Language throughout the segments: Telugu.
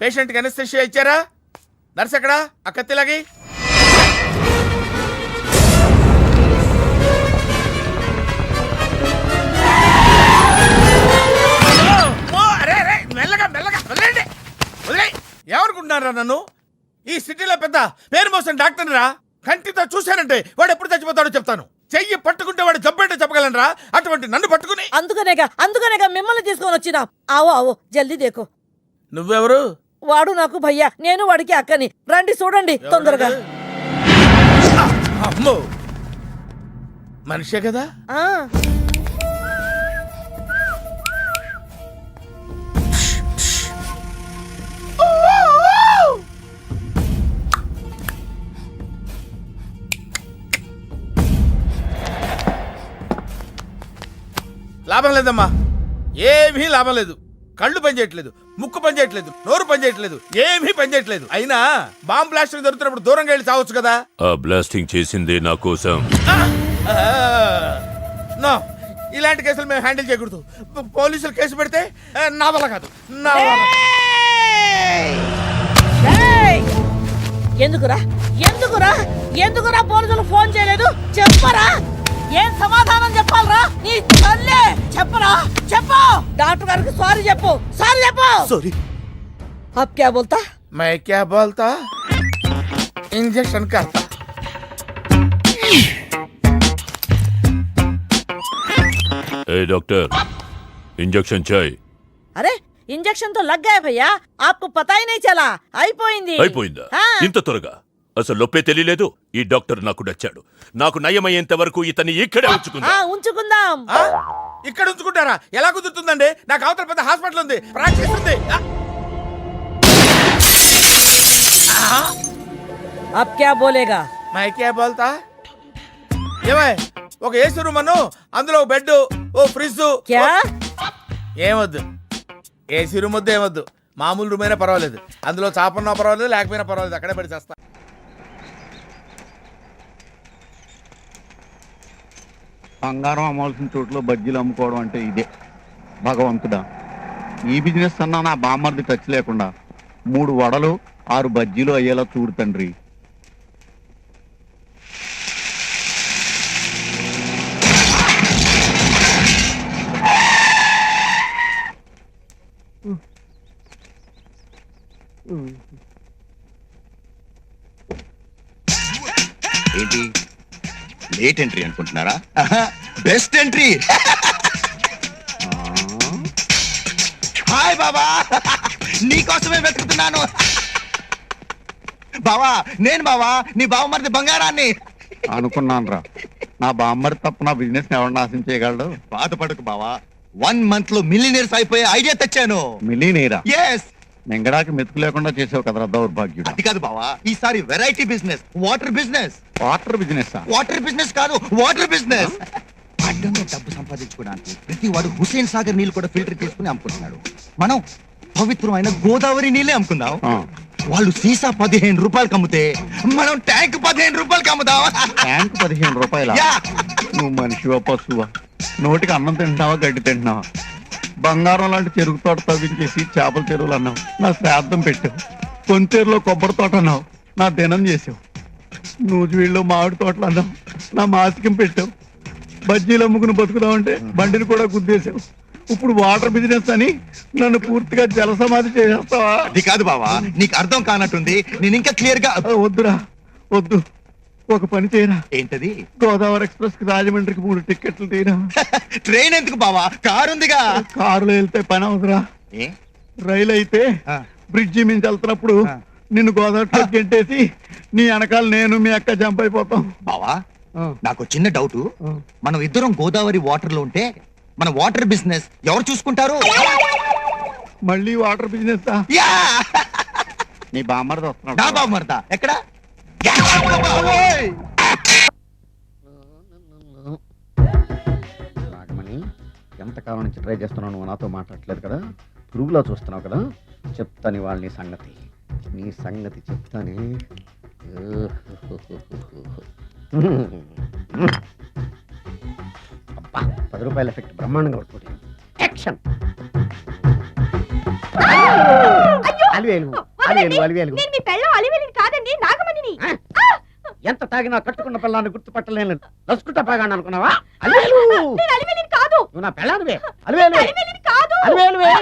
పేషెంట్కి అనస్థిషియా ఇచ్చారా? నర్స్ ఎక్కడా? ఆ కత్తిలాగి. మెల్లగా మెల్లగా వదిలేండి. వదిలే. ఏమనుకుంటున్నారా నన్ను? ఈ సిటీలో పెద్ద పేరు మోసిన డాక్టర్ రా. కంటితో చూశానంటే వాడు ఎప్పుడు చచ్చిపోతాడో చెప్తాను. చెయ్యి పట్టుకుంటే వాడు జబ్బేంటో చెప్పగలనరా? అటువంటి నన్ను పట్టుకుని. అందుకనేగా మిమ్మల్ని తీసుకొని వచ్చినా. ఆవో ఆవో జల్దీ దేకో. నువ్వెవరు? వాడు నాకు భయ్యా, నేను వాడికి అక్కని. రండి చూడండి తొందరగా. అమ్మో, మనిషే కదా? లాభం లేదమ్మా, ఏమీ లాభం లేదు. కళ్ళు పనిచేయట్లేదు, ముక్కు పనిచేయట్లేదు, నోరు పనిచేయట్లేదు, ఏమీ పనిచేయట్లేదు. అయినా బాంబ్ బ్లాస్టింగ్ జరుగుతున్నప్పుడు దూరంగా వెళ్ళి చావచ్చు కదా. ఆ బ్లాస్టింగ్ చేసిందే నా కోసం. నో, ఇలాంటి కేసులు మేము హ్యాండిల్ చేయకూడదు. పోలీసులు కేసు పెడితే నా వల్ల కాదు, నా వల్ల. ఎందుకురా ఎందుకురా ఎందుకురా పోలీసులు ఫోన్ చేయలేదు? చెప్పరా, ఏం సమాధానం చెప్పాలరా? నీ తల్లే చెప్పరా, చెప్పు. డాక్టర్ గారికి సారీ చెప్పు, సారీ చెప్పు. సారీ. अब क्या बोलता? मैं क्या बोलता? इंजेक्शन करता. ए डॉक्टर, इंजेक्शन चाहिए. अरे इंजेक्शन तो लग गया भैया, आपको पता ही नहीं चला. అయిపోయింది. అయిపోయిందా? ఇంత త్వరగా? అసలు నొప్పే తెలియలేదు. ఈ డాక్టర్ నాకు నచ్చాడు. నాకు నయమయ్యేంత వరకు ఇతన్ని ఇక్కడే ఉంచుకుందాం. ఇక్కడ ఉంచుకుంటారా? ఎలా కుదురుతుందండి? నాకు అవతల పెద్ద హాస్పిటల్ ఉంది, ప్రాక్టీస్ ఉంది. अब क्या बोलेगा? मैं क्या बोलता? ఏమై, ఒక ఏసీ రూమ్ అను, అందులో ఒక బెడ్, ఓ ఫ్రిడ్జ్. क्या? ఏమొద్దు, ఏసీ రూమ్ వద్దు, ఏమొద్దు. మామూలు రూమ్ అయినా పర్వాలేదు, అందులో చాపన్నా పర్వాలేదు, లేకపోయినా పర్వాలేదు, అక్కడే పడి చేస్తా. బంగారం అమ్మాల్సిన చోట్ల బజ్జీలు అమ్ముకోవడం అంటే ఇదే. భగవంతుడా, ఈ బిజినెస్ అన్నా నా బామ్మర్ది టచ్ లేకుండా 3 వడలు 6 బజ్జీలు అయ్యేలా చూడు తండ్రి. ఏంటి లేట్ ఎంట్రీ అనుకుంటున్నారా? Best entry. హాయ్ బాబా, నీకోసమే వెతుకుతున్నాను. బావా, నేను బావా, నీ బావమరిది బంగారాన్ని. అనుకున్నాను రా, నా బామ్మర్ది తప్ప నా బిజినెస్ ఎవరు నాశనం చేయగలడు? బాధపడకు బావా, 1 month లో మిలియనీర్స్ అయిపోయే ఐడియా తెచ్చాను. మిలీనీరా? ఎస్. మింగడానికి మెతుకు లేకుండా చేసావు కదరా దౌర్భాగ్యుడు. అది కాదు బావా, ఈసారి variety business, water business. Water business? Water business కాదు, వాటర్ బిజినెస్. అడ్డంగా డబ్బు సంపాదించుకోవడానికి ప్రతి వాడు హుసేన్ సాగర్ నీళ్ళు కూడా ఫిల్టర్ చేసుకుని అమ్ముకుంటున్నాడు. మనం పవిత్రమైన గోదావరి నీళ్ళే అమ్ముకుందాం. వాళ్ళు సీసా 15 రూపాయలకి అమ్ముతే మనం ట్యాంక్ 15 రూపాయలకి అమ్ముదాం. ట్యాంక్ 15 రూపాయల? నువ్వు మనిషివా పశువా? నోటికి అన్నం తింటున్నావా, గడ్డి తింటున్నావా? బంగారం లాంటి చెరుకు తోట తవ్వించేసి చేపల చెరువులు అన్నావు, నా శ్రాద్ధం పెట్టావు. కొంతేరులో కొబ్బరి తోట అన్నావు, నా దినం చేసావు. నూజివీడులో మామిడి తోటలు అన్నావు, నా మాసికం పెట్టావు. బజ్జీలు అమ్ముకుని బతుకుదామంటే బండిని కూడా గుద్దేశావు. ఇప్పుడు వాటర్ బిజినెస్ అని నన్ను పూర్తిగా జలసమాధి చేసేస్తావా? అది కాదు బావా, నీకు అర్థం కానట్టుంది. నేను ఇంకా క్లియర్ గా. వద్దురా వద్దు, ఒక పని చేయరా. ఏంటది? గోదావరి ఎక్స్ప్రెస్ కి రాజమండ్రికి 3 టికెట్లు తీరా. ట్రైన్ ఎందుకు బావా, కారు ఉందిగా. కారులో వెళ్తే పని అవుతురా. రైలు అయితే బ్రిడ్జి మించి వెళ్తున్నప్పుడు నిన్ను గోదావరిలో గెంటేసి నీ వెనకాల నేను మీ అక్క జంప్ అయిపోతాం. బావా, నాకు చిన్న డౌట్. మనం ఇద్దరం గోదావరి వాటర్ లో ఉంటే మన వాటర్ బిజినెస్ ఎవరు చూసుకుంటారు? మళ్ళీ వాటర్ బిజినెస్? నీ బామ్మర్ది వస్తున్నాడు. నా బామ్మర్దా ఎక్కడ? నాగమణి, ఎంతకాలం నుంచి ట్రై చేస్తున్నావు, నువ్వు నాతో మాట్లాడలేదు కదా, పురుగులో చూస్తున్నావు కదా. చెప్తాను వాళ్ళ నీ సంగతి చెప్తానే. అబ్బా, 10 రూపాయల ఎఫెక్ట్ బ్రహ్మాండంగా పడుతుంది. యాక్షన్. అలివేలు వదలండి. అలివేలు నేను మీ పెళ్ళం అలివేలిని కాదండి నాగమణిని. ఎంత తాగినా కట్టుకున్న పిల్లాన్ని గుర్తుపట్టలేను నసుకుంటా బాగా అనుకున్నావా అలివేలు నేను అలివేలిని కాదు. నువ్వు నా పిల్లానివే అలివేలు అలివేలిని కాదు. అలివేలువే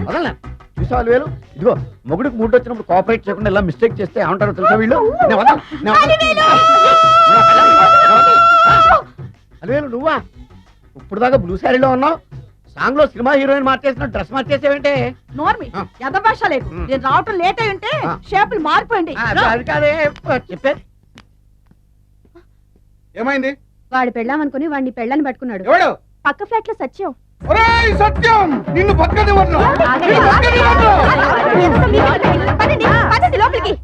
వదలనా చూసావు అలివేలు ఇదిగో మొగుడికి మూడు వచ్చినప్పుడు కోఆపరేట్ చేయకుండా ఇలా మిస్టేక్ చేస్తే ఏమంటారో తెలుసా వీళ్ళు నేను వదలను, నేను వదలను. నువ్వు నా పిల్లానివి. నేను వదలను. అలివేలు నువ్వా ఇప్పుడు దాకా బ్లూ శారీలో ఉన్నావు సాంగ్ లో సినిమా హీరోయిన్ మార్చేసిన డ్రెస్ మార్చేసేవంటే నోర్మి ఎంత భాష లేదు. నేను రావటం లేట్ అయి ఉంటే షేపులు మారిపోయింది. అది కాదే చెప్పేది ఏమైంది వాడు పెళ్ళాం అనుకుని వాడిని పెళ్ళని పట్టుకున్నాడు. ఎవడు పక్క ఫ్లాట్ లో సత్యం. ఒరేయ్ సత్యం నిన్ను పక్కనే వదలను. నిన్ను పక్కనే వదలను. పదండి లోపలికి.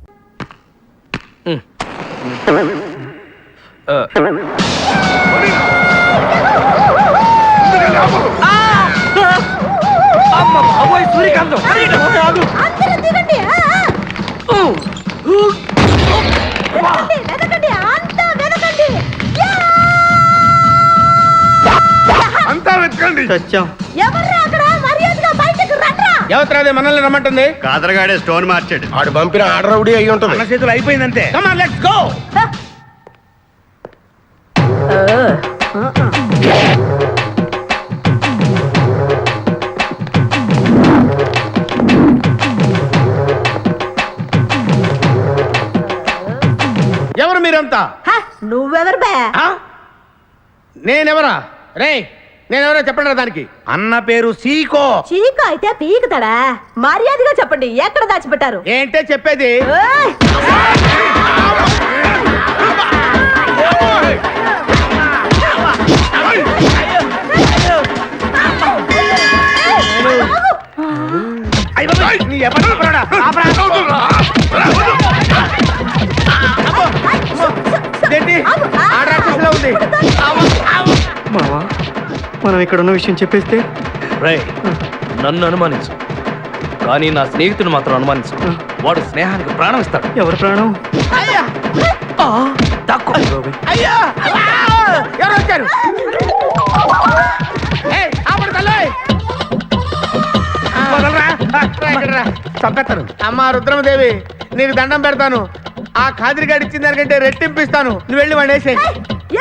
అందరూ దిగండి. వెదకండి అంతా వెదకండి. అంతా వెతకండి. ఎవర్రా అక్కడ మర్యాదగా బయటకు రండ్రా. ఎవరిదే మనల్ని రమ్మంటుంది? కాదరగాడే స్టోన్ మార్చాడు ఆడు పంపిన ఆర్డర్ రౌడీ అయి ఉంటుంది. మన చేతులు అయిపోయిందంటే లెట్స్ గో. ఎవరు మీరంతా? నువ్వెవరు బే? నేనెవరా? రే నేనెవరో చెప్పండి దానికి. అన్న పేరు సీకో. చీక అయితే పీకుతాడా? మర్యాదగా చెప్పండి ఎక్కడ దాచిపెట్టారు? ఏంటే చెప్పేది? ఏయ్! నీ ఎవరు చెప్పరాడా? ఇదేంటి? ఆర్డర్ ఆఫీసులో ఉంది. మావా మనం ఇక్కడ ఉన్న విషయం చెప్పేస్తే రేయ్ నన్ను అనుమానించు కానీ నా స్నేహితుడు మాత్రం అనుమానించు. వాడు స్నేహానికి ప్రాణం ఇస్తాడు. ఎవరి ప్రాణం అయ్యా అయ్యా ఎవరు వచ్చారు? ఏయ్, ఆపండి తల్లి. వదలరా. ఇక్కడ రా. చంపేస్తాను. అమ్మా రుద్రమదేవి నీకు దండం పెడతాను. ఆ ఖాదిరిగాడు ఇచ్చిన దానికంటే రెట్టింపిస్తాను. నువ్వు వెళ్ళి వాడు వేసేయ్.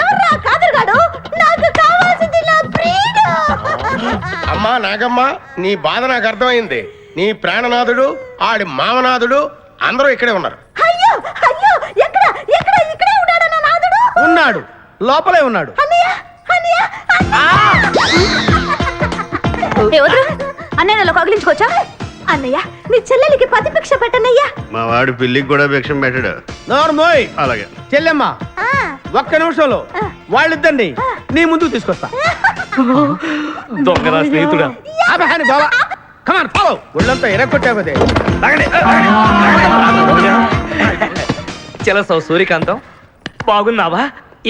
ఎవర్రా కాదరుగాడు? నాకు కావాల్సింది నా ప్రియుడు. అమ్మా నాగమ్మ నీ బాధ నాకు అర్థమైంది. నీ ప్రాణనాథుడు ఆడి మామనాథుడు అందరూ ఇక్కడే ఉన్నారు. అయ్యో అయ్యో ఎక్కడ ఎక్కడ ఇక్కడే ఉన్నాడా నా నాదుడు? ఉన్నాడు లోపలే ఉన్నాడు. అన్నయ్య అన్నయ్య అన్నయ్యలో కగిలించుకోవచ్చా? అన్నయ్య నీ చెల్లెలికి పతి భిక్ష పెట్టనయ్యా. మా వాడు పిల్లికి కూడా భిక్షం పెట్టాడు నోరు మోయ్. అలాగే చెల్లెమ్మ ఒక్క నిమిషంలో వాళ్ళిద్దరిని నీ ముందుకు తీసుకొస్తా. దొంగ నా స్నేహితుడా. అబ్బా బాబా కమాన్ ఫాలో. ఒళ్ళంతా ఎరగొట్టావదే. చెలసావు సూర్యకాంతం బాగున్నావా?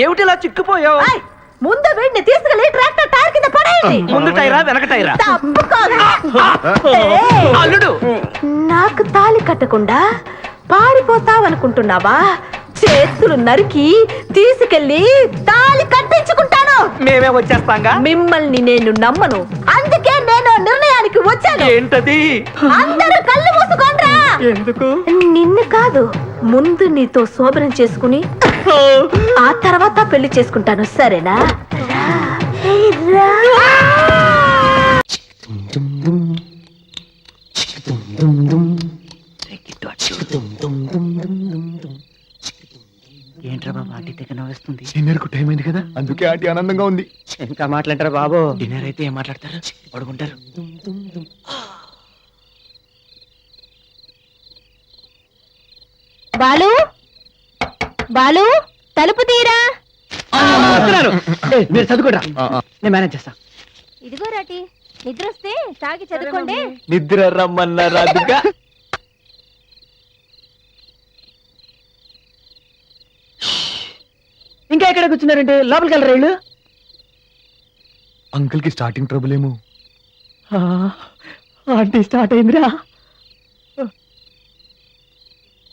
ఏమిటిలా చిక్కుపోయావు? ఏయ్, ముందు వీడిని తీసుకెళ్లి ట్రాక్టర్ టైర్ కింద పడేయండి. ముందు టైరా వెనక టైరా? తప్పుకోగా. అల్లుడు నాకు తాళి కట్టకుండా పారిపోతావనుకుంటున్నావా? చేతులు నరికి తీసుకెళ్లి తాళి కట్టించుకుంటాను. మేమే వచ్చేస్తాంగా. మిమ్మల్ని నేను నమ్మను. అందుకే నేను నిర్ణయానికి వచ్చాను. ఏంటది? అందరూ కళ్ళు మూసుకోండ్రా. ఎందుకు? నిన్ను కాదు ముందు నీతో శోభనం చేసుకుని ఆ తర్వాత పెళ్లి చేసుకుంటాను. సరేనా? రా. ఏంట్రా బాబు ఆంటీ తెగ నవ్వేస్తుంది. డిన్నర్కు టైం అయింది కదా అందుకే ఆంటీ ఆనందంగా ఉంది. ఇంకా మాట్లాడతారా బాబు? డిన్నర్ అయితే ఏం మాట్లాడతారు? పడుకుంటారు. బాలు బాలు తలుపు తీరా. మీరు చదువుకోరా నేను మేనేజ్ చేస్తా. ఇదిగో రాటి నిద్ర వస్తే తాగి చదువుకోండి. నిద్ర రమ్మన్నారా? ఇంకా ఎక్కడ కూర్చున్నారంటే లోపలికి వెళ్ళరా వీళ్ళు? అంకుల్ కి స్టార్టింగ్ ట్రబుల్ ఏమో. ఆంటీ స్టార్ట్ అయిందిరా.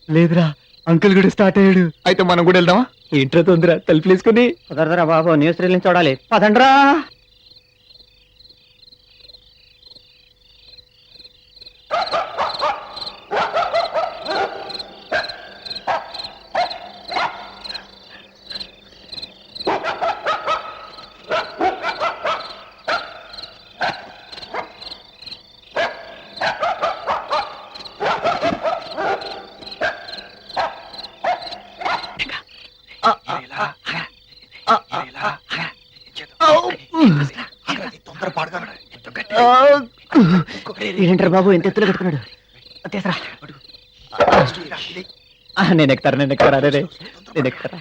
లేదురా అంకుల్ కూడా స్టార్ట్ అయ్యాడు. అయితే మనం కూడా వెళ్దామా? ఏంట్రా తొందర తలుపులు వేసుకుని కుదరదరా బాబు. న్యూస్ రీల్ చూడాలి. పదండ్రా. ఏంటారు బాబు ఎంత ఎత్తులో కట్టుకున్నాడు తీసరా నేను ఎక్కుతారా అదే నేను ఎక్కుతారా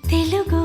తెలుగు